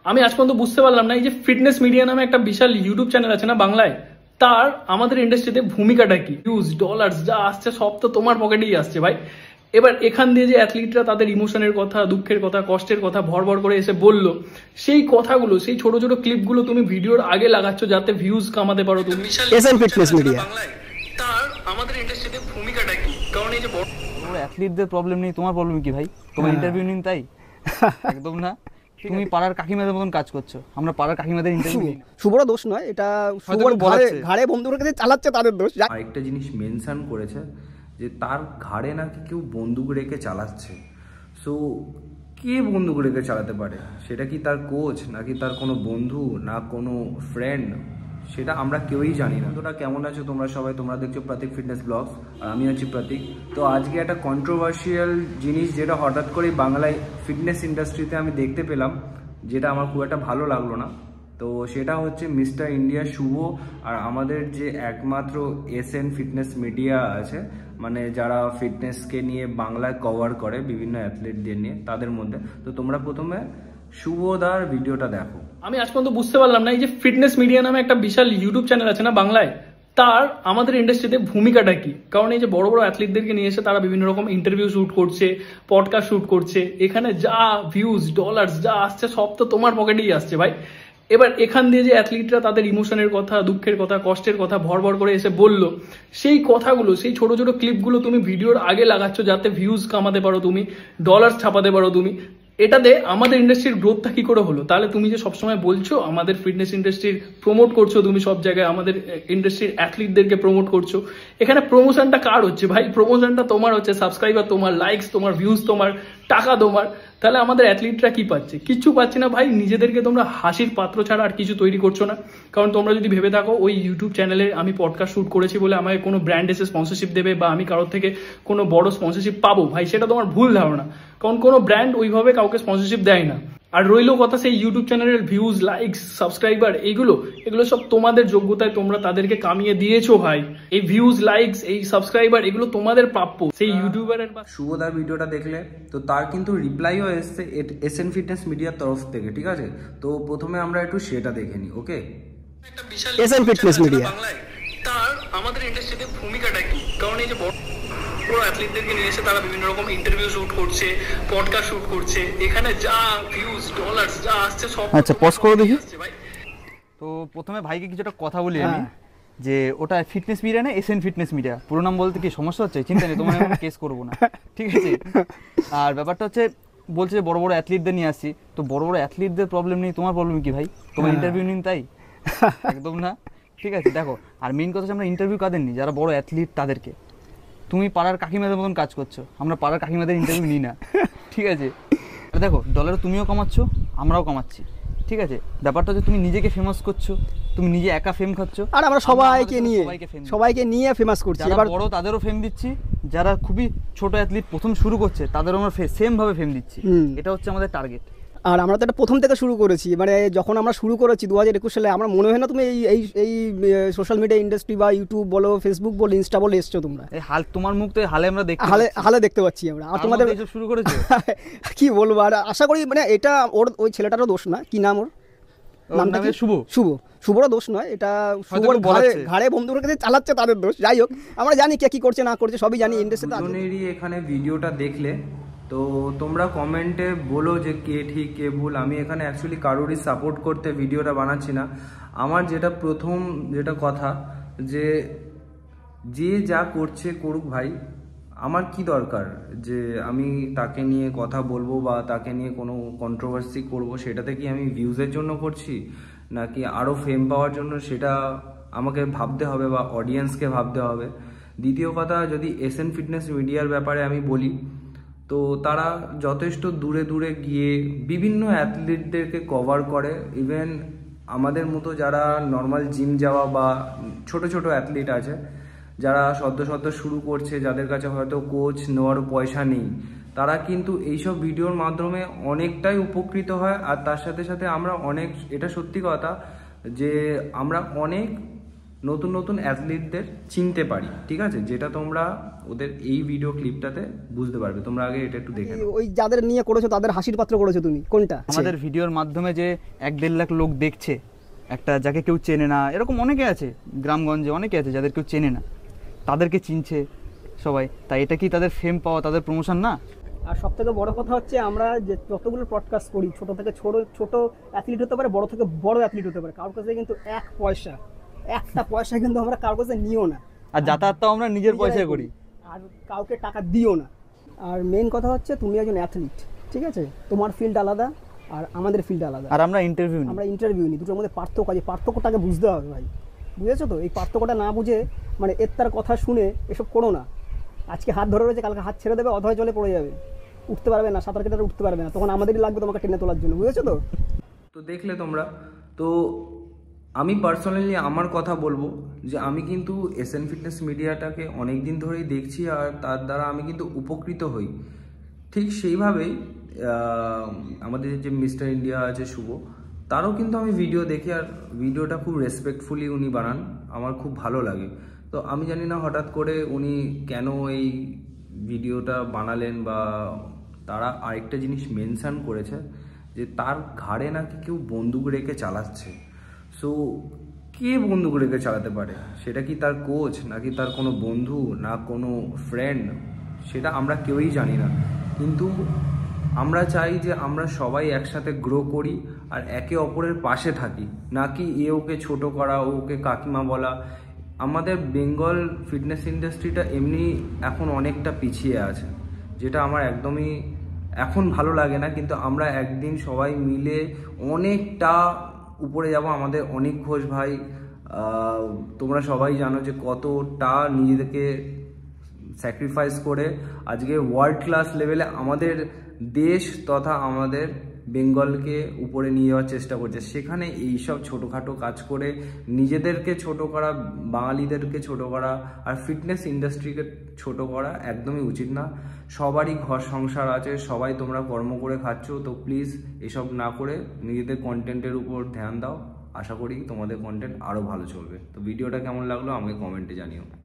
আমি আজ পর্যন্ত বুঝতে পারলাম না এই যে ফিটনেস মিডিয়া নামে একটা বিশাল ইউটিউব চ্যানেল আছে না বাংলায়, তার আমাদের ইন্ডাস্ট্রিতে ভূমিকাটা কি? ভিউজ ডলার্স যা আসছে সব তো তোমার পকেটেই আসছে ভাই। এবার এখান দিয়ে যে অ্যাথলিটরা তাদের ইমোশনের কথা, দুঃখের কথা, কষ্টের কথা ভর করে এসে বললো, সেই কথাগুলো, সেই ছোট ছোট ক্লিপগুলো তুমি ভিডিওর আগে লাগাচ্ছ যাতে ভিউজ কামাতে পারো তুমি। এসএন ফিটনেস মিডিয়া তার আমাদের ইন্ডাস্ট্রিতে ভূমিকাটা কি? কারণ এই যে বড় অ্যাথলিটদের প্রবলেম নেই, তোমার প্রবলেম কি ভাই? তোমার ইন্টারভিউ নিন তাই? একদম না। তুমি পাড়ার কাকিমাদের মতন কাজ করছো, আমরা পাড়ার কাকিমাদের ইন্টারভিউ নিই। শুভর দোষ নয়, এটা শুভর ঘাড়ে বন্দুক রেখে চালাচ্ছে তাদের দোষ। আরেকটা জিনিস মেনশন করেছে যে তার ঘাড়ে নাকি কেউ বন্দুক রেখে চালাচ্ছে। সো কে বন্দুক রেখে চালাতে পারে? সেটা কি তার কোচ, নাকি তার কোনো বন্ধু, না কোনো ফ্রেন্ড? সেটা আমরা কেউই জানি না। তোরা কেমন আছো তোমরা সবাই? তোমরা দেখছো প্রতীক ফিটনেস ব্লগস, আর আমি আছি প্রতীক। তো আজকে একটা কন্ট্রোভার্সিয়াল জিনিস যেটা হঠাৎ করেই বাংলায় ফিটনেস ইন্ডাস্ট্রিতে আমি দেখতে পেলাম, যেটা আমার খুব একটা ভালো লাগলো না। তো সেটা হচ্ছে মিস্টার ইন্ডিয়া শুভ আর আমাদের যে একমাত্র এসএন ফিটনেস মিডিয়া আছে, মানে যারা ফিটনেসকে নিয়ে বাংলায় কভার করে বিভিন্ন অ্যাথলিটদের নিয়ে, তাদের মধ্যে। তো তোমরা প্রথমে শুভদার ভিডিওটা দেখো। আমি আজ পর্যন্ত বুঝতে পারলাম না এই যে ফিটনেস মিডিয়া নামে একটা বিশাল ইউটিউব চ্যানেল আছে না বাংলায়, তার আমাদের ইন্ডাস্ট্রিতে ভূমিকাটা কি? কারণ এই যে বড় বড় অ্যাথলিটদেরকে নিয়ে এসে তারা বিভিন্ন রকম ইন্টারভিউ শুট করছে, পডকাস্ট শুট করছে, এখানে যা ভিউজ ডলার্স যা আসছে সব তো তোমার পকেটেই আসছে ভাই। এবার এখান দিয়ে যে অ্যাথলিটরা তাদের ইমোশনের কথা, দুঃখের কথা, কষ্টের কথা ভর করে এসে বললো, সেই কথাগুলো, সেই ছোট ছোট ক্লিপগুলো তুমি ভিডিওর আগে লাগাচ্ছ যাতে ভিউজ কামাতে পারো তুমি, ডলার্স ছাপাতে পারো তুমি। এটাতে আমাদের ইন্ডাস্ট্রির গ্রোথটা কি করে হলো? তাহলে তুমি যে সবসময় বলছো আমাদের ফিটনেস ইন্ডাস্ট্রির প্রমোট করছো, তুমি সব জায়গায় আমাদের ইন্ডাস্ট্রির অ্যাথলিটদেরকে প্রমোট করছো, এখানে প্রমোশনটা কার হচ্ছে ভাই? প্রমোশনটা তোমার হচ্ছে, সাবস্ক্রাইবার তোমার, লাইকস তোমার, ভিউজ তোমার, টাকা তোমার। তাহলে আমাদের অ্যাথলিটরা কি পাচ্ছে? কিচ্ছু পাচ্ছে না ভাই। নিজেদেরকে তোমরা হাসির পাত্র ছাড়া আর কিছু তৈরি করছো না। কারণ তোমরা যদি ভেবে থাকো ওই ইউটিউব চ্যানেলে আমি পডকাস্ট শুট করেছি বলে আমাকে কোনো ব্র্যান্ড এসে স্পন্সরশিপ দেবে বা আমি কারোর থেকে কোনো বড় স্পন্সরশিপ পাবো, ভাই সেটা তোমার ভুল ধারণা। কারণ কোনো ব্র্যান্ড ওইভাবে কাউকে স্পন্সরশিপ দেয় না। আর রইলো কথা সেই ইউটিউব চ্যানেলের ভিউজ, লাইকস, সাবস্ক্রাইবার, এগুলো সব তোমাদের যোগ্যতায় তোমরা তাদেরকে কামিয়ে দিয়েছো ভাই। এই ভিউজ, লাইকস, এই সাবস্ক্রাইবার এগুলো তোমাদের প্রাপ্য। সেই ইউটিউবারের বা শুভদার ভিডিওটা দেখলে তো তার কিন্তু রিপ্লাইও এসছে এসএন ফিটনেস মিডিয়ার তরফ থেকে, ঠিক আছে? তো প্রথমে আমরা একটু সেটা দেখে নিই। ওকে, এসএন ফিটনেস মিডিয়া তার আমাদের ইন্ডাস্ট্রিতে ভূমিকাটা কি? কারণ এই যে বড় অ্যাথলিটদেরকে নিয়ে এসে তারা বিভিন্ন রকম ইন্টারভিউ শুট করছে, পডকাস্ট শুট করছে, এখানে যা ভিউজ ডলার্স যা আসছে সব। আচ্ছা পজ করে দেখি। তো প্রথমে ভাইকে কিছুটা কথা বলি আমি, যে ওটা ফিটনেস মিডিয়া না এসএন ফিটনেস মিডিয়া। পুরো নাম বলতে কি সমস্যা হচ্ছে? চিন্তা নেই, তোমার আমি কেস করবো না, ঠিক আছে? আর ব্যাপারটা হচ্ছে বলছে যে বড় বড় অ্যাথলিটদের নিয়ে আসছি। তো বড় বড় অ্যাথলিটদের প্রবলেম নেই, তোমার প্রবলেম কি ভাই? তোমার ইন্টারভিউ নিন তাই? একদম না, ঠিক আছে? দেখো, আর মেইন কথা হচ্ছে আমরা ইন্টারভিউ কাদের নিই? যারা বড় অ্যাথলিট তাদেরকে। তুমি পাড়ার কাকিমাদের মতন কাজ করছো, আমরা পাড়ার কাকিমাদের ইন্টারভিউ নিই না, ঠিক আছে? দেখো, ডলার তুমিও কামাচ্ছ, আমরাও কামাচ্ছি, ঠিক আছে? ব্যাপারটা হচ্ছে তুমি নিজেকে ফেমাস করছো, তুমি নিজে একা ফেম খাচ্ছ, আর আমরা সবাইকে নিয়ে ফেমাস করছি। এবার বড় তাদেরও ফেম দিচ্ছি, যারা খুবই ছোট অ্যাথলিট প্রথম শুরু করছে তাদেরও আমরা সেম ভাবে ফেম দিচ্ছি। এটা হচ্ছে আমাদের টার্গেট। আর আমরা তো এটা প্রথম থেকে শুরু করেছি, মানে যখন আমরা শুরু করেছি 2021 সালে, আমরা মনে হয় না তুমি এই এই সোশ্যাল মিডিয়া ইন্ডাস্ট্রি বা ইউটিউব বলো, ফেসবুক বলো, ইনস্টা বলো এসছো তোমরা। এই হাল তোমার মুখ তো হালে আমরা দেখতে হালে দেখতে পাচ্ছি আমরা। আর তোমাদের এইসব শুরু করেছো কি বলবো? আর আশা করি মানে এটা ওই ছেলেটারও দোষ না। কি নাম ওর? নামটা কি? শুভরও দোষ নয়, এটা শুভর ঘাড়ে বন্দুক রেখে চালাচ্ছে তাদের দোষ। যাই হোক, আমরা জানি কে কি করছে না করছে, সবই জানি। দুজনেরই এখানে ভিডিওটা দেখলে তো তোমরা কমেন্টে বলো যে কে ঠিক কে ভুল। আমি এখানে অ্যাকচুয়ালি কারোরই সাপোর্ট করতে ভিডিওটা বানাচ্ছি না। আমার প্রথম কথা যে যে যা করছে করুক ভাই, আমার কি দরকার যে আমি তাকে নিয়ে কথা বলবো বা তাকে নিয়ে কোনো কন্ট্রোভার্সি করব? সেটাতে কি আমি ভিউজের জন্য করছি নাকি আরও ফেম পাওয়ার জন্য, সেটা আমাকে ভাবতে হবে বা অডিয়েন্সকে ভাবতে হবে। দ্বিতীয় কথা, যদি এসএন ফিটনেস মিডিয়ার ব্যাপারে আমি বলি, তো তারা যথেষ্ট দূরে দূরে গিয়ে বিভিন্ন অ্যাথলিটদেরকে কভার করে। ইভেন আমাদের মতো যারা নর্মাল জিম যাওয়া বা ছোট ছোট অ্যাথলিট আছে, যারা সদ্য শুরু করছে, যাদের কাছে হয়তো কোচ নেওয়ারও পয়সা নেই, তারা কিন্তু এইসব ভিডিওর মাধ্যমে অনেকটাই উপকৃত হয়। আর তার সাথে সাথে আমরা এটা সত্যি কথা যে আমরা অনেক নতুন নতুন অ্যাথলিটদের চিনতে পারি, ঠিক আছে, যেটা তোমরা ওদের এই ভিডিও ক্লিপটাতে বুঝতে পারবে। তোমরা আগে এটা একটু দেখে নাও। ওই যাদের নিয়ে করেছো তাদের হাসির পাত্র করেছো তুমি, কোনটা? আমাদের ভিডিওর মাধ্যমে যে 1-1.5 লাখ লোক দেখছে, একটা যাকে কেউ চেনে না, এরকম অনেকে আছে গ্রামগঞ্জে, অনেকে আছে যাদের কেউ চেনে না, তাদেরকে চিনছে সবাই। তাই এটা কি তাদের ফেম পাওয়া, তাদের প্রমোশন না? আর সব থেকে বড় কথা হচ্ছে আমরা যে যতগুলো পডকাস্ট করি, ছোট থেকে ছোট অ্যাথলিট হতে পারে, বড় থেকে বড় অ্যাথলিট হতে পারে, কারোর কাছে কিন্তু একটা পয়সা কিন্তু আমরা কারোর কাছে নিও না। আর যাতায়াতটাও আমরা নিজের পয়সায় করি, আর কাউকে টাকা দিও না। আর মেন কথা হচ্ছে তুমি একজন অ্যাথলিট, ঠিক আছে, তোমার ফিল্ড আলাদা আর আমাদের ফিল্ড আলাদা। আর আমরা ইন্টারভিউ নিই, দুটোর মধ্যে পার্থক্য আছে, পার্থক্যটাকে বুঝতে হবে ভাই, বুঝেছো তো? এই পার্থক্যটা না বুঝে মানে এর তার কথা শুনে এসব করো না। আজকে হাত ধরে রয়েছে, কালকে হাত ছেড়ে দেবে, অধয় জলে পড়ে যাবে, উঠতে পারবে না, সাঁতার কেটে উঠতে পারবে না, তখন আমাদেরই লাগবে তোমাকে টেনে তোলার জন্য, বুঝেছো তো? তো দেখলে তোমরা, তো আমি পার্সোনালি আমার কথা বলবো যে আমি কিন্তু এসএন ফিটনেস মিডিয়াটাকে অনেক দিন ধরেই দেখছি, আর তার দ্বারা আমি কিন্তু উপকৃত হই। ঠিক সেইভাবেই আমাদের যে মিস্টার ইন্ডিয়া আছে শুভ, তারও কিন্তু আমি ভিডিও দেখি, আর ভিডিওটা খুব রেসপেক্টফুলি উনি বানান, আমার খুব ভালো লাগে। তো আমি জানি না হঠাৎ করে উনি কেন এই ভিডিওটা বানালেন, বা তারা আরেকটা জিনিস মেনশন করেছে যে তার ঘাড়ে নাকি কেউ বন্দুক রেখে চালাচ্ছে। সো কে বন্দুক রেখে চালাতে পারে? সেটা কি তার কোচ, নাকি তার কোনো বন্ধু, না কোনো ফ্রেন্ড, সেটা আমরা কেউই জানি না। কিন্তু আমরা চাই যে আমরা সবাই একসাথে গ্রো করি আর একে অপরের পাশে থাকি, নাকি ওকে ছোট করা, ওকে কাকিমা বলা। আমাদের বেঙ্গল ফিটনেস ইন্ডাস্ট্রিটা এমনি এখন অনেকটা পিছিয়ে আছে, যেটা আমার একদমই এখন ভালো লাগে না। কিন্তু আমরা একদিন সবাই মিলে অনেকটা উপরে যাব। আমাদের অনেক ঘোষ ভাই, তোমরা সবাই জানো যে কতটা নিজেদেরকে স্যাক্রিফাইস করে আজকে ওয়ার্ল্ড ক্লাস লেভেলে আমাদের দেশ তথা আমাদের বেঙ্গলকে উপরে নিয়ে যাওয়ার চেষ্টা করছে। সেখানে এইসব ছোটোখাটো কাজ করে নিজেদেরকে ছোট করা, বাঙালিদেরকে ছোট করা আর ফিটনেস ইন্ডাস্ট্রিকে ছোট করা একদমই উচিত না। সবারই ঘর সংসার আছে, সবাই তোমরা কর্ম করে খাচ্ছ, তো প্লিজ এসব না করে নিজেদের কন্টেন্টের উপর ধ্যান দাও। আশা করি তোমাদের কন্টেন্ট আরও ভালো চলবে। তো ভিডিওটা কেমন লাগলো আমাকে কমেন্টে জানিও।